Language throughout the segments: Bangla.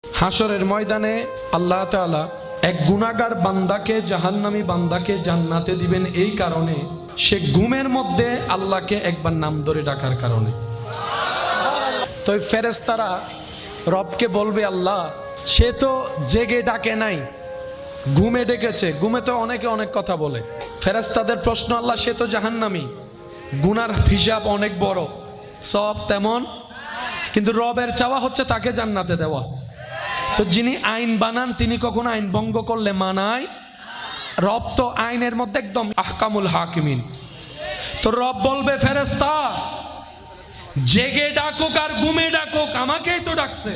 হাসরের ময়দানে আল্লাহ তাআলা এক গুনাহগার বান্দাকে, জাহান্নামী বান্দাকে জান্নাতে দিবেন এই কারণে, সে ঘুমের মধ্যে আল্লাহকে একবার নাম ধরে ডাকার কারণে। তো ফেরেশতারা রবকে বলবে, আল্লাহ সে তো জেগে ডাকে নাই, ঘুমে ডেকেছে। ঘুমে তো অনেকে অনেক কথা বলে। ফেরেশতাদের প্রশ্ন, আল্লাহ সে তো জাহান্নামী, গুনার হিসাব অনেক বড়, সব তেমন, কিন্তু রবের চাওয়া হচ্ছে তাকে জান্নাতে দেওয়া। তো যিনি আইন বানান তিনি কখনো আইন ভঙ্গ করলে মানায়? রব তো আইনের মধ্যে একদম আহকামুল হাকিমিন। তো রব বলবে, ফেরেশতা জেগে ডাকুক আর ঘুমে ডাকুক, আমাকেই তো ডাকছে।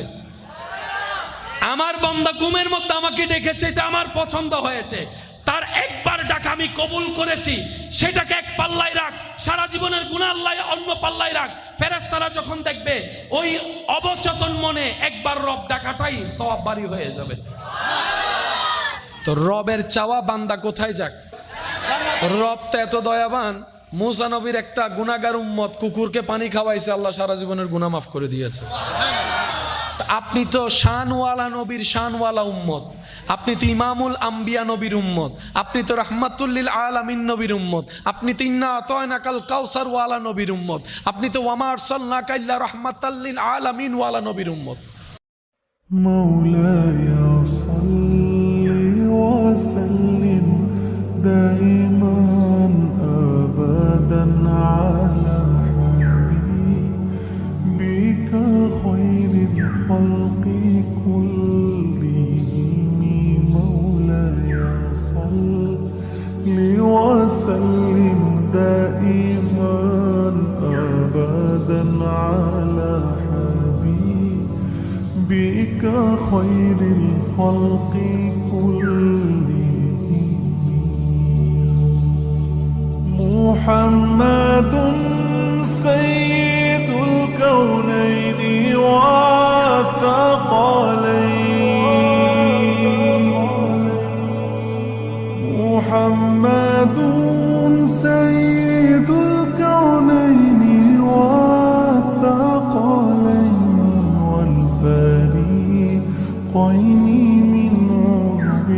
আমার বান্দা ঘুমের মধ্যে আমাকে ডেকেছে, এটা আমার পছন্দ হয়েছে, তার একবার ডাক আমি কবুল করেছি, সেটাকে এক পাল্লায় রাখ, সারা জীবনের গুনাহ আল্লাহ অন্য পাল্লায় রাখ। ফেরেশতারা যখন দেখবে ওই অবচেতন মনে একবার রব ডাকাটাই সওয়াব বাড়ি হয়ে যাবে। তো রবের চাওয়া বান্দা কোথায় যাক? রব তো এত দয়াবান, মুসা নবীর একটা গুনাহগার উম্মত কুকুরকে পানি খাওয়াইছে, আল্লাহ সারা জীবনের গুনাহ মাফ করে দিয়েছে। আপনি তো শানওয়ালা নবীর শানওয়ালা উম্মত, আপনি তো ইমামুল আম্বিয়া নবীর উম্মত, আপনি তো রাহমাতুল লিল আলামিন নবীর উম্মত, আপনি তো ইন্না আতাইনাকাল কাউসার ওয়ালা নবীর উম্মত, আপনি তো ওয়ামা আরসালনাকা ইল্লা রাহমাতাল লিল আলামিন ওয়ালা নবীর উম্মত। مولاي صل وسلم دائما أبدا على حبيبك خير الخلق كلهم. مولاي صل وسلم دائما أبدا على بك خير الخلق كلهم. محمد سيد الكونين والثقلين. محمد سيد الكونين والثقلين والفريقين من عرب